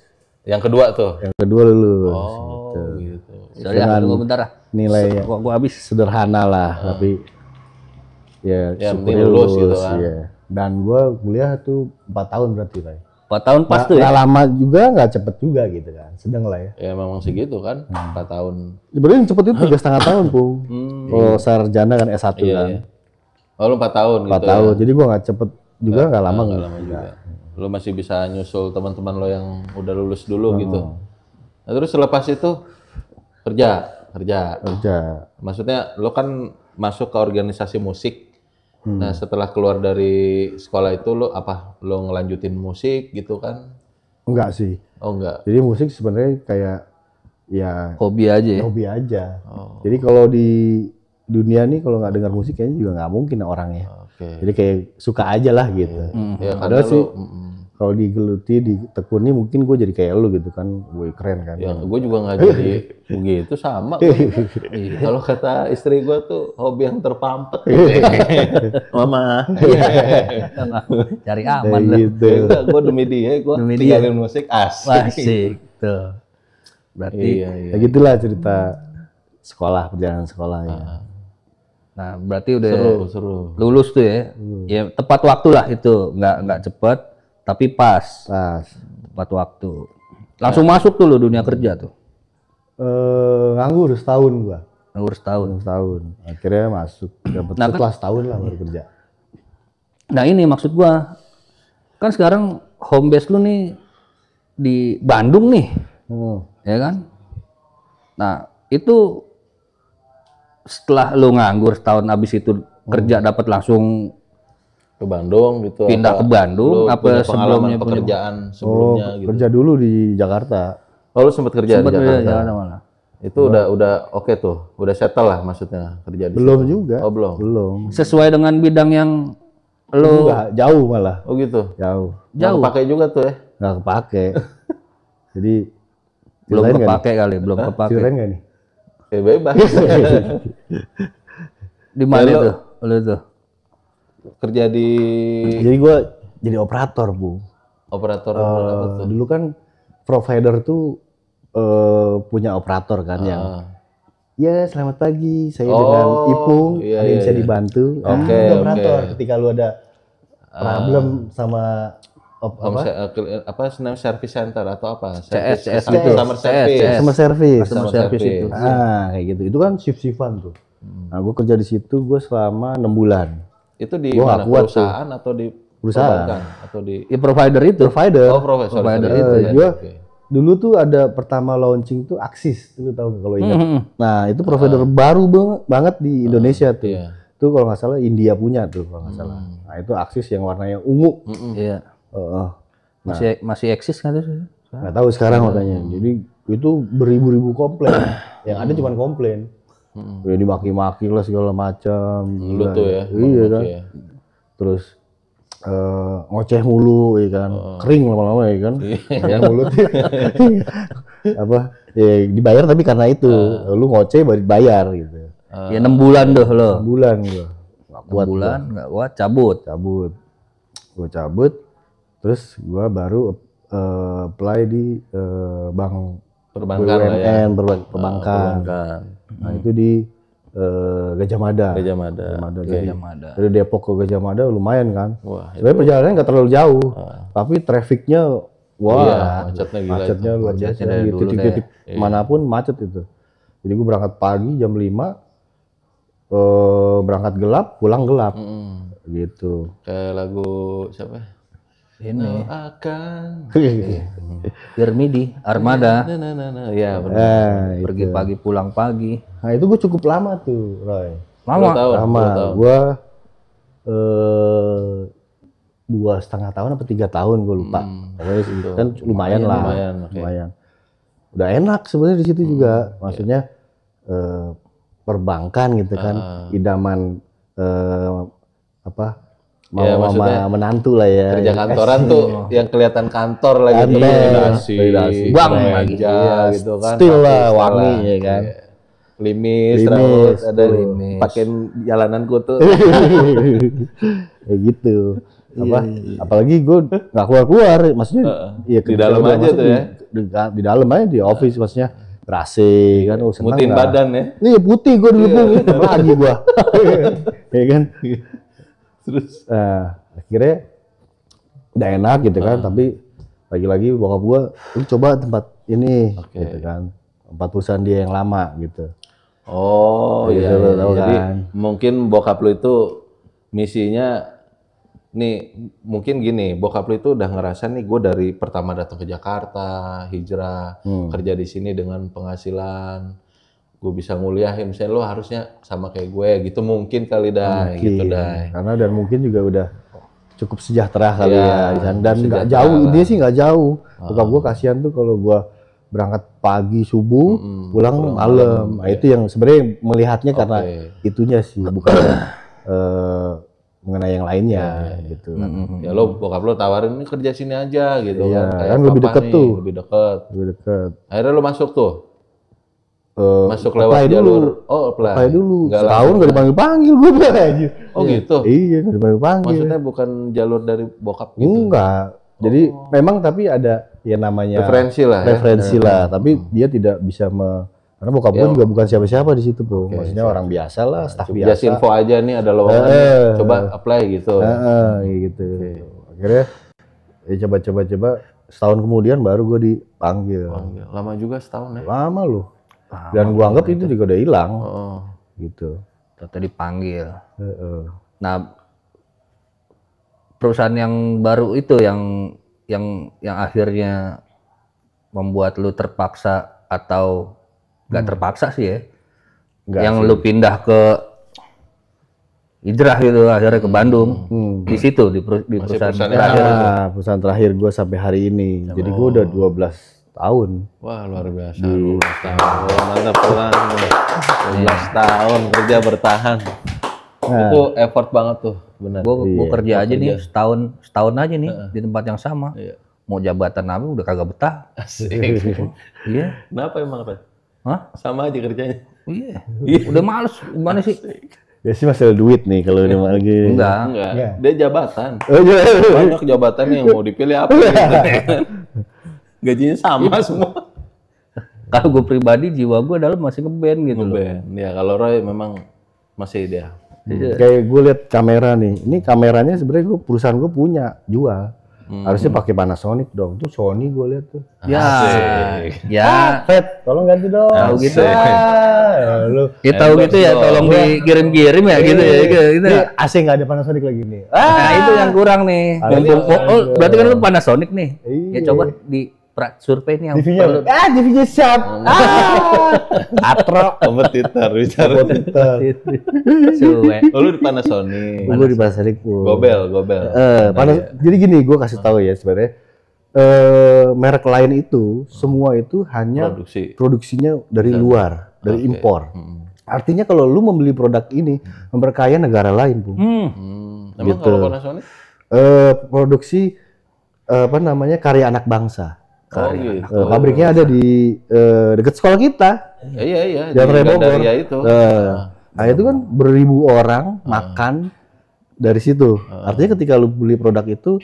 Yang kedua tuh. Yang kedua lulus. Oh gitu. Sorry ya, tunggu bentar ah. Nilai Gua habis. sederhana lah, tapi ya Ya, syukur penting lulus gitu kan. ya. Dan gua kuliah tuh 4 tahun berarti Pak. 4 tahun pas tuh ya. Nggak lama juga, nggak cepet juga gitu kan. Sedang lah ya. Ya memang segitu kan. 4 tahun. Sebenarnya yang cepet itu 3,5 tahun Pung. Kalau sarjana kan S1 kan. Iya. Oh lu 4 tahun 4 gitu. tahun. Jadi gua nggak cepet juga, nggak lama Nggak lama juga. Lo masih bisa nyusul teman-teman lo yang udah lulus dulu gitu. Nah, terus selepas itu kerja. kerja. Maksudnya lo kan masuk ke organisasi musik. Nah, setelah keluar dari sekolah itu lo ngelanjutin musik gitu kan? Enggak sih. Oh enggak. Jadi musik sebenarnya kayak ya Hobi aja ya. hobi aja. Jadi kalau di dunia nih kalau nggak dengar musik kayaknya juga nggak mungkin orangnya. Oke. Jadi kayak suka aja lah gitu. Ya Padahal karena sih lo kalau digeluti, ditekuni mungkin gue jadi kayak lu gitu kan. Gue keren kan. ya gue juga nggak jadi begitu sama. Iya, kalau kata istri gue tuh hobi yang terpampet. Mama. Cari Kayak aman lah. gitu. Gue demi dia, gue Demi tinggalin musik asik. Asik tuh. Berarti Iya. Ya gitulah cerita sekolah, perjalanan sekolah ya. nah berarti udah Seru. lulus tuh ya. Ya tepat waktu lah itu, nggak cepet tapi pas. Pas. Tepat waktu. Langsung masuk tuh lo dunia kerja tuh. Nganggur setahun gua. Nganggur setahun. Setahun. Akhirnya masuk. Dapat Nah, setelah setahun lah baru kerja. Nah ini maksud gua, kan sekarang home base lu nih di Bandung nih, ya kan? Nah itu setelah lu nganggur setahun abis itu kerja dapat langsung Ke Bandung gitu. pindah ke Bandung, Lu apa punya pengalaman sebelumnya pekerjaan sebelumnya gitu. Kerja dulu di Jakarta. Oh, lu sempat kerja di Jakarta. Jakarta mana? Itu udah oke tuh. Udah settle lah maksudnya kerja di Belum situ. juga. Oh, belum. Belum. Sesuai dengan bidang yang lu Enggak, jauh malah. Oh gitu. Jauh. Jauh. Pakai juga tuh ya. Nggak kepake. Jadi belum ceritain nggak kepake kali, belum nih? kepake. Ceritain nggak nih? Ya bebas. Di mana Ya, lu- tuh? Lu tuh? Kerja di Jadi gue jadi operator, Bu. operator apa tuh? Dulu kan provider tuh punya operator kan yang ya selamat pagi, saya dengan Ipung, iya, ada yang iya, bisa iya. dibantu. Oke, Itu operator. oke. Ketika lu ada problem sama Service center atau apa? CS gitu. Summer service. customer service. Customer service itu. Kayak gitu. Itu kan shift-shiftan tuh. Nah, gue kerja di situ gue selama 6 bulan. Itu di Gua mana? nggak kuat Perusahaan atau di Perusahaan. perbankan? Atau di Ya provider itu. Provider. Oh, profesor. Provider sorry. itu ya. Gua Oke. dulu tuh ada pertama launching tuh Axis, lu tahu nggak kalau ingat? Nah itu Ah. provider baru banget di Indonesia tuh. Iya. Itu kalau nggak salah India punya tuh kalau nggak salah. Nah itu Axis yang warnanya ungu. Iya. Heeh. Masih eksis kan itu? Nggak tahu sekarang makanya. Jadi itu beribu-ribu komplain. Yang ada cuma komplain. Ya dimaki-maki lah segala macam. Lu tuh ya. Iya kan. Oke. Terus ngoceh mulu ya kan. Kering lama-lama ya kan. Ya mulutnya. Apa? Ya dibayar tapi karena itu. Lu ngoceh baru dibayar gitu. Ya 6 bulan tuh lo. 6 bulan gua. Nggak 6 kuat bulan nggak kuat cabut. Gua cabut. Terus gua baru apply di bank Perbankan lah ya. BUMN, perbankan. Nah itu di Gajah Mada. Gajah Mada. Dari Depok ke Gajah Mada lumayan kan. Wah, Sebenarnya perjalanannya nggak terlalu jauh, tapi trafficnya Iya, wah, macetnya gila macetnya itu. luar Macetnya biasa dari di dulu titik-titik manapun macet itu. Jadi gue berangkat pagi jam 5, berangkat gelap, pulang gelap. Gitu. Kayak lagu siapa? Ini Akan Germidi, Armada. Ya benar. Pergi pagi, pulang pagi. Nah itu gue cukup lama tuh, Roy. Lama. Lama. Gue 2,5 tahun apa 3 tahun gue lupa. Pokoknya kan lumayan lah. Lumayan. Udah enak sebenarnya di situ juga. Maksudnya perbankan gitu kan, idaman mama menantu lah ya. Kerja kantoran tuh yang kelihatan kantor lagi validasi. Bank lagi gitu kan. Still lah wangi ya kan. Limis, rambut, ada pakein jalananku tuh. Kayak gitu. Apalagi gue nggak keluar, maksudnya ya di dalam aja tuh ya. Di dalam aja di office maksudnya. AC kan, senang mutin lah. badan ya. Iya putih gue dulu lagi gue. Ya kan. Terus akhirnya udah enak gitu kan, tapi lagi-lagi bokap gue, lu coba tempat ini gitu kan. Tempat perusahaan dia yang lama gitu. Oh gitu, iya, tahu jadi kan. mungkin bokap lu itu misinya nih, mungkin gini, bokap lu itu udah ngerasa nih gue dari pertama datang ke Jakarta, hijrah, kerja di sini dengan penghasilan, gue bisa nguliahin, misalnya lo harusnya sama kayak gue gitu, mungkin kali dah, gitu dah. Karena dan mungkin juga udah cukup sejahtera kali Iya, ya, dan nggak sejahtera jauh, lah. dia sih nggak jauh. Bokap gue kasihan tuh kalau gue berangkat pagi subuh, pulang malam. Nah, itu yang sebenarnya melihatnya karena itunya sih, bukan mengenai yang lainnya gitu. Ya lo bokap lo tawarin ini kerja sini aja gitu Iya, kan. kan lebih deket tuh. Lebih deket. Lebih dekat. Akhirnya lo masuk tuh. Masuk lewat apply jalur. Oh, apply dulu. Nggak Setahun langsung. nggak dipanggil-panggil gue aja. Oh gitu. Iya, nggak dipanggil-panggil. Maksudnya bukan jalur dari bokap gitu. Enggak. Jadi memang tapi ada ya namanya Referensi lah ya. referensi lah, tapi dia tidak bisa karena bokap gue juga bukan siapa-siapa di situ, Bro. Maksudnya orang biasa lah, staf biasa. Just info aja nih ada lowongan. Coba apply gitu. Gitu. Akhirnya ya coba setahun kemudian baru gue dipanggil. Lama juga setahun ya. Lama loh. Dan gua anggap itu juga udah hilang. Gitu. Ternyata dipanggil. Nah, perusahaan yang baru itu yang akhirnya membuat lu terpaksa atau nggak terpaksa sih ya, yang lu pindah ke hijrah gitu akhirnya ke Bandung, di situ di perusahaan terakhir. Perusahaan terakhir gua sampai hari ini. Jadi gua udah 12 tahun. Wah luar biasa. 12 tahun. Oh, mantap pelan. 12 tahun kerja bertahan. Itu effort banget tuh, benar. Gue kerja aja nih setahun aja nih di tempat yang sama. Mau jabatan apa udah kagak betah. Asik. Iya. Kenapa emang apa? Hah? Sama aja kerjanya. Iya. Udah males gimana sih? Ya sih masalah duit nih kalau udah lagi. Enggak. Dia jabatan. Oh, iya. Banyak jabatan yang mau dipilih apa gitu. Gajinya sama semua. Kalau gue pribadi jiwa gue dalam masih ngeband gitu loh. Ngeband. Ya kalau Roy memang masih dia. Kayak gue lihat kamera nih. Ini kameranya sebenarnya perusahaan gue punya jual. Harusnya pakai Panasonic dong. Tuh Sony gue lihat tuh. Ya. Fet, tolong ganti dong. Tahu gitu. Lu. Ya tahu gitu ya, tolong dikirim-kirim ya gitu ya. Gitu. Ini AC nggak ada Panasonic lagi nih. Nah, itu yang kurang nih. Oh, berarti kan lu Panasonic nih. Ya Iya. coba di survei nih yang TV-nya. perlu. TV-nya siap. Atro. Kompetitor bicara. Suwe. Oh, lu di Panasonic. Gue di Panasonic. Gobel. Jadi gini, gue kasih tahu ya sebenarnya. Merek lain itu semua itu hanya produksinya dari luar, dari impor. Artinya kalau lu membeli produk ini memperkaya negara lain, Bu. Emang kalau Panasonic? Produksi karya anak bangsa. Gitu. Pabriknya ada di dekat sekolah kita. Iya. Di Bogor. Gandaria itu. Nah itu kan beribu orang makan dari situ. Artinya ketika lu beli produk itu,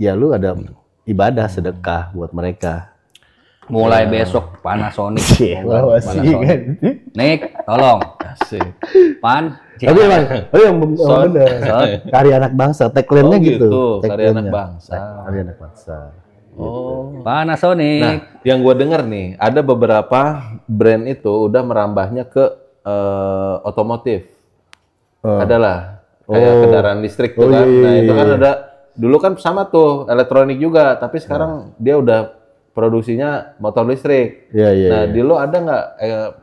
ya lu ada ibadah sedekah buat mereka. Mulai besok Panasonic. Kan? Nik, tolong. Asik. Pan. Tapi yang bener. Karya anak bangsa, tagline-nya gitu. Karya anak bangsa. Karya anak bangsa. Panasonic. Nah, yang gue denger nih, ada beberapa brand itu udah merambahnya ke otomotif. Adalah kayak kendaraan listrik tuh kan. Nah, itu kan ada dulu kan sama tuh elektronik juga, tapi sekarang dia udah produksinya motor listrik. Nah, di lo ada nggak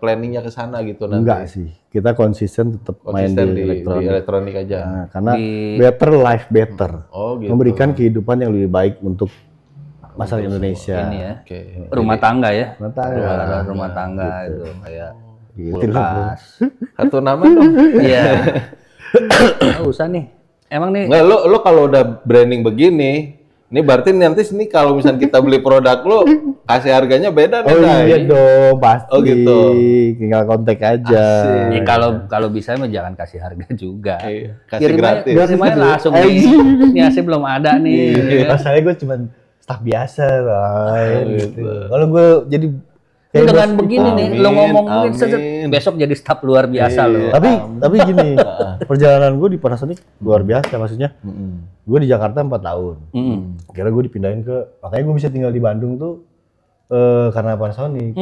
planningnya ke sana gitu nanti? Enggak sih. Kita konsisten tetap main di elektronik aja. Nah, karena better life better. Gitu. Memberikan kehidupan yang lebih baik untuk masyarakat Indonesia. Ini ya. Rumah tangga ya. Rumah tangga itu kayak Gitu kulkas. Satu nama dong. Iya. Nggak usah nih. Emang nih. Nggak, lo kalau udah branding begini, ini berarti nanti sini kalau misalnya kita beli produk lo, kasih harganya beda nih. Iya dong, pasti. Gitu. Tinggal kontak aja. Ya, kalau bisa mah jangan kasih harga juga. Kasih gratis. Kirim aja langsung nih. Ini AC belum ada nih. Masalahnya gue cuma staff biasa lah. Gitu. Kalau gue jadi dengan begini nih, lo ngomongin besok jadi staf luar biasa lo. Tapi gini, perjalanan gue di Panasonic luar biasa, maksudnya. Gue di Jakarta 4 tahun. Kira gue dipindahin makanya gue bisa tinggal di Bandung tuh karena Panasonic.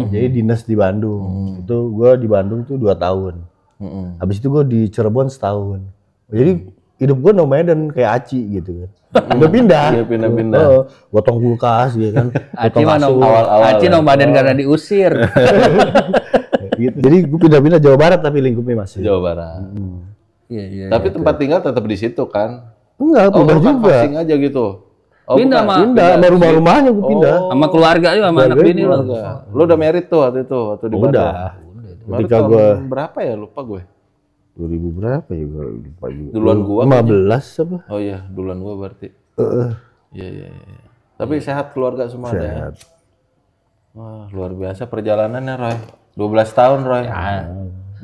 Jadi dinas di Bandung. Itu gue di Bandung tuh 2 tahun. Habis itu gue di Cirebon setahun. Jadi hidup gue nomaden kayak Aci gitu kan. Udah pindah. Pindah-pindah. Gotong kulkas gitu kan. Aci mah Aci nomaden karena diusir. Gitu. Jadi gue pindah-pindah Jawa Barat tapi lingkupnya masih Jawa Barat. Iya. Tapi tempat tinggal tetap di situ kan? Enggak, pindah juga. Passing aja gitu. Pindah sama rumah-rumahnya gue pindah. Sama keluarga juga, sama anak bini lo. Lu udah merit tuh waktu di Bandung? Udah. Ketika gue berapa ya, lupa gue. 2000 berapa ya gue lupa juga. Duluan gua 15 apa? Oh iya, duluan gua berarti. Iya. Tapi sehat keluarga semua ada ya? Wah, luar biasa perjalanannya, Roy. 12 tahun, Roy. Ya,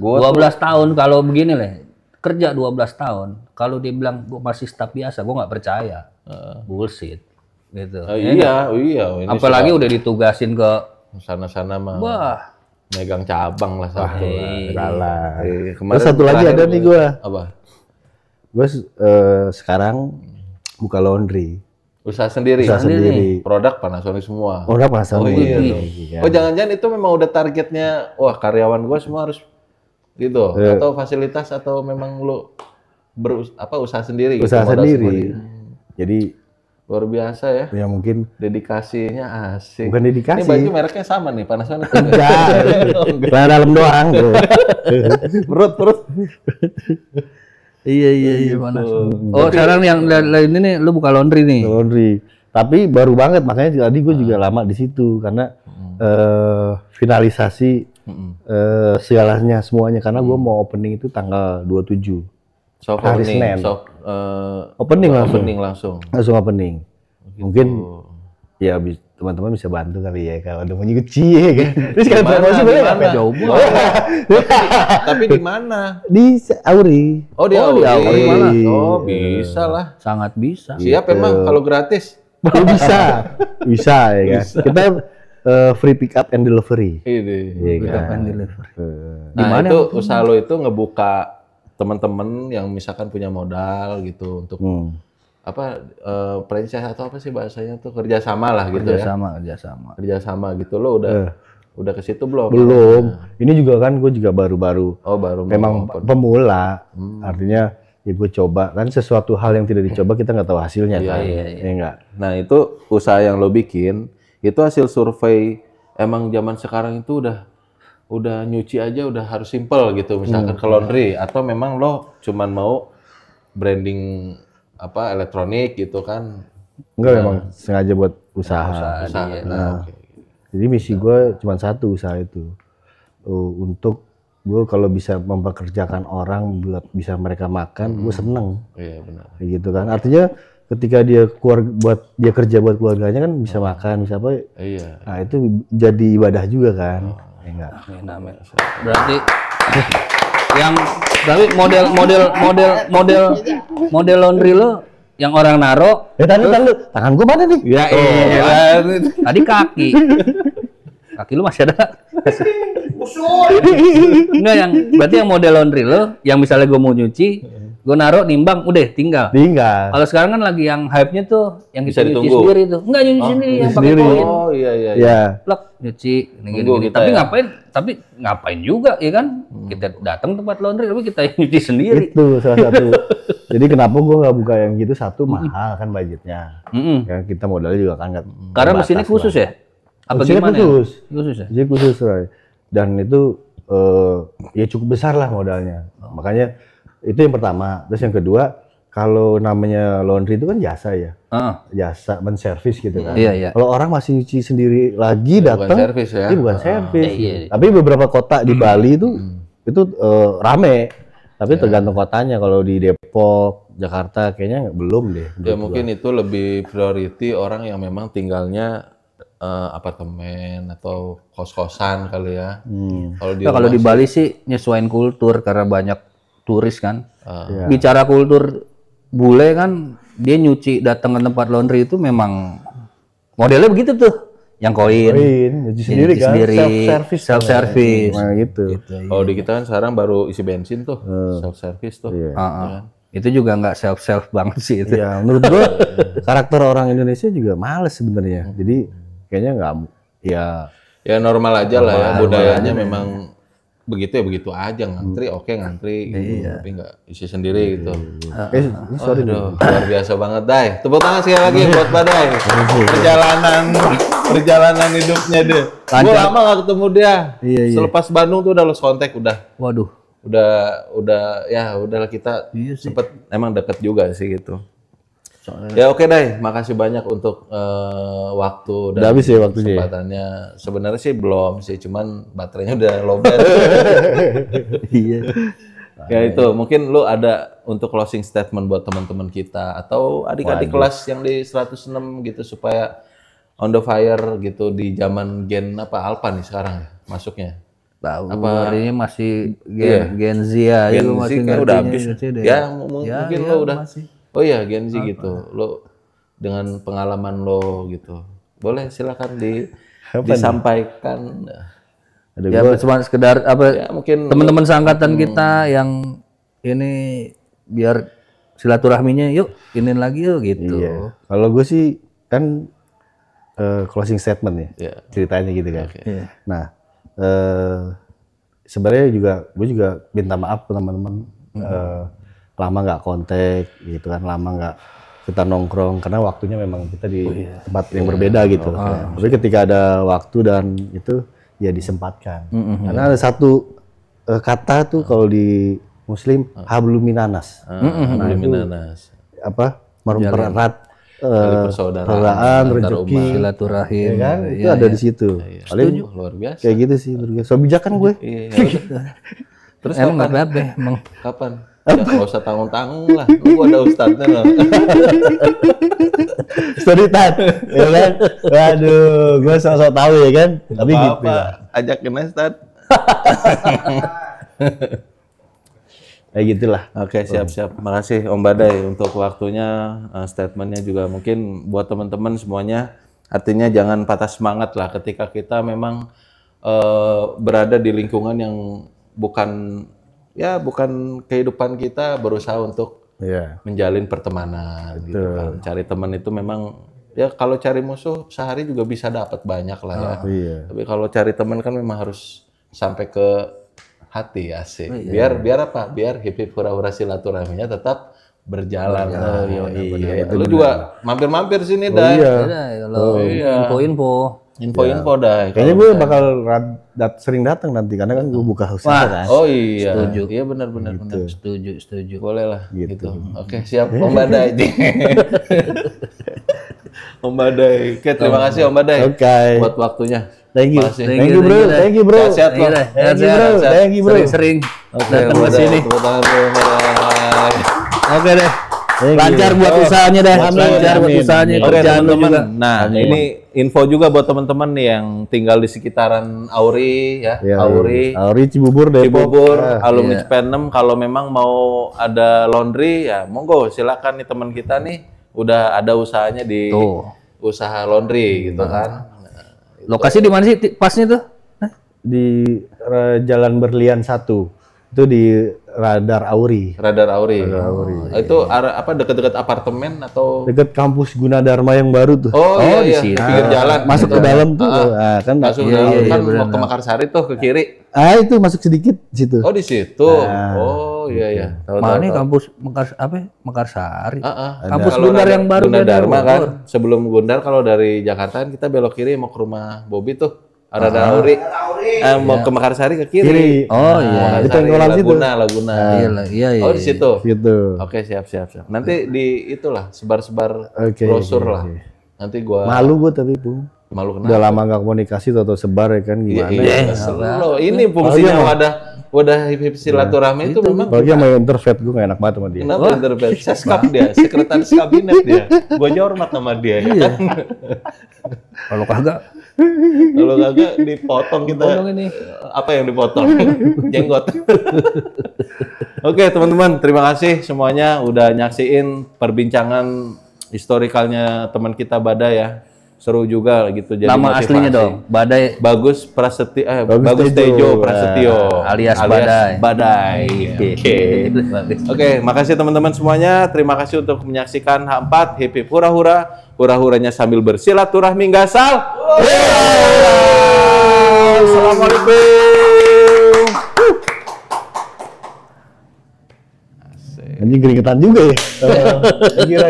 12 tahun kalau begini lah. Kerja 12 tahun. Kalau dia bilang gua masih staf biasa, gua nggak percaya. Bullshit. Gitu. Iya. Ini apalagi udah ditugasin ke sana-sana mah. Wah. Megang cabang lah satu. Salah. Kemarin Satu lagi ada nih gue. Apa? Gue sekarang buka laundry. Usaha sendiri. Produk Panasonic semua. Produk Panasonic. Oh jangan-jangan itu memang udah targetnya. Wah karyawan gue semua harus gitu. Atau fasilitas atau memang lu usaha sendiri. Usaha gitu, sendiri. Jadi luar biasa ya. Ya mungkin dedikasinya asik. Bukan dedikasi. Ini baju mereknya sama nih Panasonic. Enggak. Dalam doang tuh. Perut. Iya Panasonic. Oh sekarang yang lain ini lu buka laundry nih. Laundry. Tapi baru banget, makanya tadi gue juga lama di situ karena finalisasi segalanya semuanya karena gue mau opening itu tanggal 27. Hari Senin. Opening langsung. Opening. Mungkin ya teman-teman bisa bantu kali ya kalau udah mau nyuci ya kan. Terus kalau promosi boleh enggak? Coba. Tapi di mana? Di Auri. Oh, di Auri. Mana? Oh, bisa lah. Sangat bisa. Siap emang kalau gratis. Bisa ya kan. Kita free pick up and delivery. Pick up and delivery. Nah, itu usaha lo itu ngebuka teman-teman yang misalkan punya modal gitu untuk franchise atau apa sih bahasanya tuh kerjasama lah gitu kerjasama gitu lo udah ke situ belum? Ini juga kan gue juga baru memang pemula artinya ya gue coba kan sesuatu hal yang tidak dicoba kita nggak tahu hasilnya kan enggak. Nah itu usaha yang lo bikin itu hasil survei emang zaman sekarang itu udah nyuci aja udah harus simple gitu misalkan ke laundry atau memang lo cuman mau branding elektronik gitu kan? Enggak, memang sengaja buat usaha. Jadi misi gue cuma satu usaha itu untuk gue kalau bisa mempekerjakan orang buat bisa mereka makan gue seneng. Iya benar. Gitu kan artinya ketika dia dia kerja buat keluarganya kan bisa makan bisa apa? Iya. Nah itu jadi ibadah juga kan? Enggak. Berarti model laundry lo yang orang naro. Tangan gue mana nih? Ya tadi kaki lu masih ada. Enggak berarti yang model laundry lo yang misalnya gue mau nyuci Gue naruh nimbang, udah tinggal. Tinggal. Kalau sekarang kan lagi yang hype-nya tuh yang Bisa kita nyuci ditunggu. sendiri tuh. Enggak nyuci sendiri yang pakai sendiri. koin. Oh iya. Ya. Plak, nyuci gini, Tunggu kita Tapi ya. ngapain juga ya kan? Kita datang tempat laundry tapi kita yang nyuci sendiri. Itu salah satu. Jadi kenapa gue nggak buka yang gitu, satu mahal kan budgetnya. Ya kita modalnya juga kan nggak. Karena mesinnya khusus ya? Apa Mesinnya gimana? khusus. Ya? Khusus ya? Jadi khusus, Roy. Dan itu ya cukup besar lah modalnya. Makanya itu yang pertama. Terus yang kedua, kalau namanya laundry itu kan jasa ya. Jasa menservis gitu kan. Iya. Kalau orang masih nyuci sendiri lagi Bukan datang, servis ya. ini bukan servis. Iya. Tapi beberapa kota di Bali itu rame. Tapi tergantung kotanya. Kalau di Depok, Jakarta kayaknya belum deh. Ya mungkin itu lebih priority orang yang memang tinggalnya apartemen atau kos-kosan kali ya. Kalau di Nah, kalau rumah di Bali sih nyesuaiin kultur karena banyak turis kan. Iya. Bicara kultur bule kan dia nyuci datang ke tempat laundry itu memang modelnya begitu tuh. Yang koin, nyuci sendiri kan. self service. Nah gitu. kalau di kita kan sekarang baru isi bensin tuh, self service tuh. Iya. Itu juga nggak self banget sih itu. Ya, menurut gua karakter orang Indonesia juga males sebenarnya. Jadi kayaknya nggak ya Ya normal aja lah ya, budayanya memang begitu ya begitu aja, ngantri oke ngantri gitu, tapi nggak isi sendiri gitu. sorry Aduh, luar biasa banget, Dai. Tepuk tangan sekali lagi buat Badai. Perjalanan hidupnya deh. Gue lama gak ketemu dia. Iya. Selepas Bandung tuh udah lost kontak udah. Waduh. Udahlah kita sempet emang deket juga sih gitu. Ya oke Dai, makasih banyak untuk waktu dan Udah habis ya waktunya ya? kesempatannya. Sebenarnya sih belum sih, cuman baterainya udah lowbat. Iya. Ya itu, mungkin lu ada untuk closing statement buat teman-teman kita atau adik-adik kelas yang di 106 gitu supaya on the fire gitu di zaman gen Alpha nih sekarang ya masuknya. Tahu Apa- ini masih Iya. Gen Z ya. Gen lu Z masih kayak udah ngertinya habis. gitu deh. Ya, mungkin lo udah. masih. Oh iya, Gen Z gitu. Lo dengan pengalaman lo gitu. Boleh silakan disampaikan. Aduh, Ya cuma sekedar apa Ya mungkin teman-teman seangkatan kita yang ini biar silaturahminya yuk inin lagi yuk gitu. Iya. Kalau gue sih kan closing statement ya, Iya. ceritanya gitu kan. Iya. Nah, sebenarnya gue juga minta maaf ke teman-teman lama nggak kontak gitu kan, lama nggak kita nongkrong karena waktunya memang kita di tempat yang berbeda gitu. Tapi ketika ada waktu dan itu ya disempatkan. Karena ada satu kata tuh kalau di Muslim habluminanas. Minanas. Apa? Mempererat persaudaraan persaudaraan, antar rezeki, umat. Silaturahim. ya kan? Itu ada di situ. Paling Luar biasa. kayak gitu sih. So bijak kan gue. Iya, ya udah. Terus Emang kapan? nggak apa-apa emang. Kapan? Ya, nggak usah tanggung-tanggung lah. Lu ada ustadznya loh. Story time, ya kan? Waduh, gue sok-sok tahu ya kan? Tapi gitu. Apa? Ajakin aja, Ustad. Kayak gitulah. Oke, siap-siap. Makasih Om Badai untuk waktunya, statementnya juga mungkin buat teman-teman semuanya. Artinya jangan patah semangat lah ketika kita memang berada di lingkungan yang bukan kehidupan kita, berusaha untuk Iya. menjalin pertemanan gitu kan. Cari teman itu memang ya kalau cari musuh sehari juga bisa dapat banyak lah ya. Iya. Tapi kalau cari teman kan memang harus sampai ke hati ya sih. Biar apa? Biar hip-hip hura-hura silaturahminya tetap berjalan. Iya, itu lu juga mampir-mampir sini Dai. Iya. Kalau info-info. Info-info Dai. Kayaknya gue bakal sering datang nanti karena kan gue buka usaha kan. Oh iya. Setuju. Iya benar-benar benar. Setuju. Boleh lah gitu. Oke, siap Om Badai. Om Badai. Oke, terima kasih Om Badai Oke. buat waktunya. Thank you. Makasih. Thank you, bro. Thank you, bro. Sehat-sehat, Bro. Thank you, bro. Thank you, bro. Sering-sering datang Om ke Badai, sini. tepuk tangan dulu, Om Badai. Oke deh. Thank you. Lancar buat usahanya deh. Lancar buat Amin. usahanya. Oke Kerjaan lu teman-teman. juga. Nah, ini info juga buat teman-teman nih yang tinggal di sekitaran Auri ya. Ya, Auri, Cibubur, Depok. Cibubur, Ah, alumni CP6 kalau memang mau ada laundry ya monggo silakan nih teman kita nih udah ada usahanya di Tuh. usaha laundry gitu kan. Lokasi di mana sih pasnya tuh? di Jalan Berlian 1. Itu di Radar Auri. Radar Auri. Itu apa dekat-dekat apartemen atau? Dekat kampus Gunadarma yang baru tuh. Oh iya, di iya. situ. Pinggir jalan. Masuk ke dalam tuh. Nah, kan Masuk ke dalam kan mau ke Makarsari tuh ke kiri. itu masuk sedikit situ. Oh di situ. Oh iya iya. Mana nih kampus Mekarsari. Kampus Kalau Gundar yang baru Gunadarma kan. Sebelum Gundar kalau dari Jakarta kan kita belok kiri mau ke rumah Bobby tuh. Radar Auri. Mau ke Makarsari ke kiri. Oh iya. Itu yang kolam situ. Laguna. Iya. Oh di situ. Gitu. Oke, siap. Nanti di itulah sebar-sebar Oke, brosur oke, lah. oke. Nanti gua Malu gue tapi Pung. malu Udah kenapa? lama nggak komunikasi atau sebar ya kan gimana? Iya, lo ini fungsinya wadah hip silaturahmi itu memang. Apalagi sama intervet gue gak enak banget sama dia. Kenapa intervensi? Seskap dia, sekretaris kabinet dia. Gua aja hormat sama dia. Ya kan? Kalau kagak Kalau kagak dipotong kita. ini. Apa yang dipotong? Jenggot. Oke teman-teman, terima kasih semuanya udah nyaksiin perbincangan historikalnya teman kita Badai ya. Seru juga gitu jadi Nama motivasi. aslinya dong, Badai Bagus Prasetyo Bagus Tejo Prasetyo alias Badai. Badai. Oke. Oke, makasih teman-teman semuanya. Terima kasih untuk menyaksikan H4 Hip Hip Hura Hura. Hura-huranya sambil bersilaturahmi ngasal. Assalamualaikum. Anjing keringetan juga ya. Kira.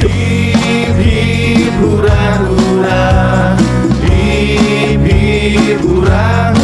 Hip hip hura hura, hip hip hura